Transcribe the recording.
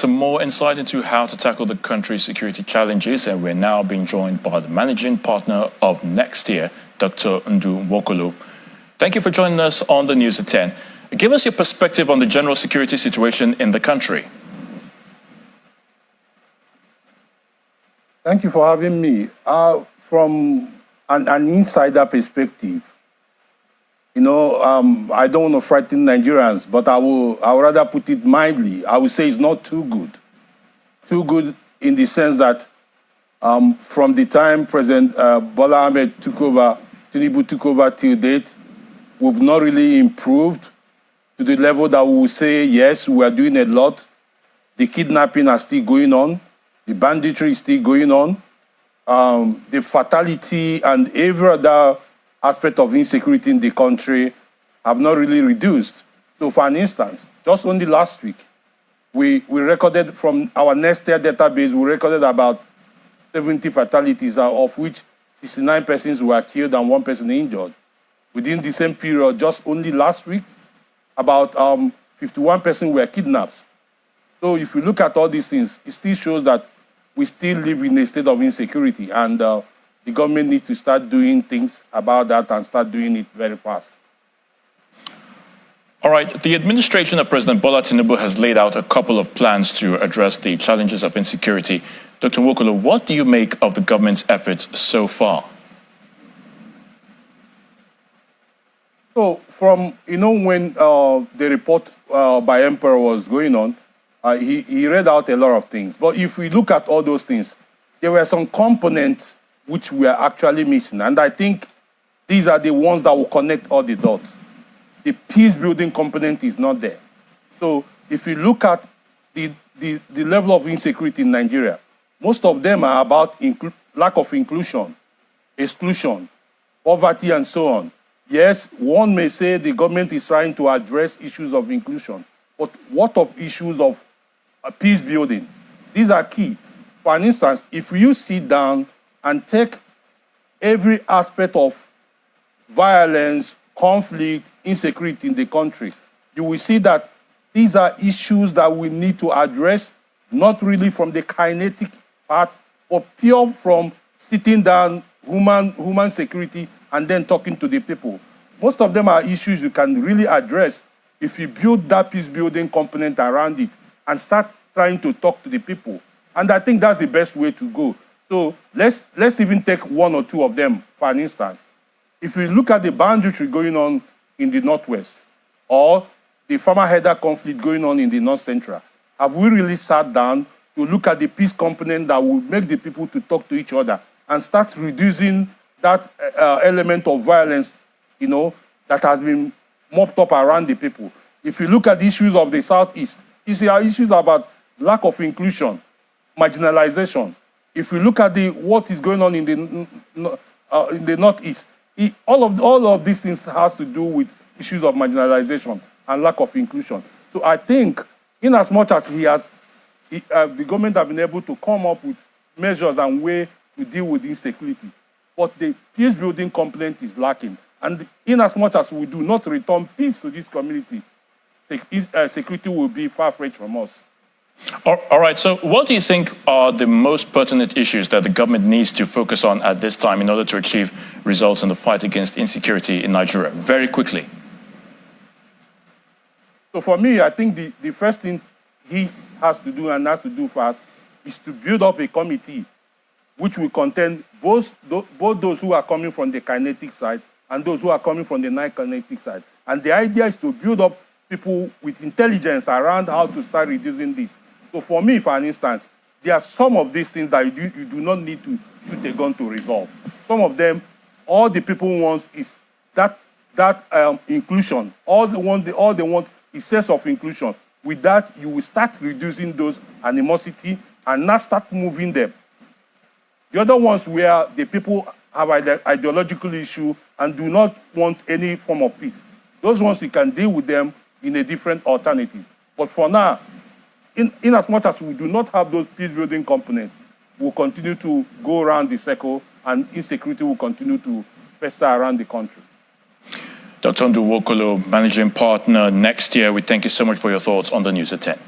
Some more insight into how to tackle the country's security challenges, and we're now being joined by the managing partner of Next Year, Dr. Nwokolo. Thank you for joining us on the News at 10. Give us your perspective on the general security situation in the country. Thank you for having me. From an insider perspective, I don't want to frighten Nigerians, but I would rather put it mildly. I would say it's not too good. Too good in the sense that from the time President Bola Ahmed Tinubu took over till date, we've not really improved to the level that we will say, yes, we are doing a lot. The kidnapping are still going on. The banditry is still going on. The fatality and every other aspect of insecurity in the country have not really reduced. So for an instance, just only last week, we recorded from our Next Year database, we recorded about 70 fatalities, of which 69 persons were killed and 1 person injured. Within the same period, just only last week, about 51 persons were kidnapped. So if you look at all these things, it still shows that we still live in a state of insecurity, and the government needs to start doing things about that and start doing it very fast. All right, the administration of President Bola Tinubu has laid out a couple of plans to address the challenges of insecurity. Dr. Nwokolo, what do you make of the government's efforts so far? So from, when the report by Emperor was going on, he read out a lot of things. But if we look at all those things, there were some components which we are actually missing. And I think these are the ones that will connect all the dots. The peace-building component is not there. So if you look at the level of insecurity in Nigeria, most of them are about lack of inclusion, exclusion, poverty, and so on. Yes, one may say the government is trying to address issues of inclusion, but what of issues of peace building? These are key. For an instance, if you sit down and take every aspect of violence, conflict, insecurity in the country, you will see that these are issues that we need to address, not really from the kinetic part, but pure from sitting down, human security, and then talking to the people. Most of them are issues you can really address if you build that peace-building component around it and start trying to talk to the people. And I think that's the best way to go. So let's even take one or two of them, for an instance. If we look at the banditry going on in the Northwest, or the farmer herder conflict going on in the North Central, have we really sat down to look at the peace component that will make the people to talk to each other and start reducing that element of violence, that has been mopped up around the people? If you look at the issues of the Southeast, you see our issues about lack of inclusion, marginalization. If we look at what is going on in the Northeast, all of these things has to do with issues of marginalization and lack of inclusion. So I think, in as much as the government have been able to come up with measures and ways to deal with insecurity, but the peace-building component is lacking. And in as much as we do not return peace to this community, security will be far-fetched from us. All right, so what do you think are the most pertinent issues that the government needs to focus on at this time in order to achieve results in the fight against insecurity in Nigeria? Very quickly. So for me, I think the first thing he has to do and has to do fast is to build up a committee which will contain both those who are coming from the kinetic side and those who are coming from the non-kinetic side. And the idea is to build up people with intelligence around how to start reducing this. So for me, for an instance, there are some of these things that you do not need to shoot a gun to resolve. Some of them, all the people want is that inclusion. All they want is sense of inclusion. With that, you will start reducing those animosity and not start moving them. The other ones where the people have an ideological issue and do not want any form of peace, those ones you can deal with them in a different alternative. But for now, in as much as we do not have those peace-building components, we'll continue to go around the circle and insecurity will continue to fester around the country. Dr. Nwokolo, Managing Partner, Next Year, we thank you so much for your thoughts on the News at 10.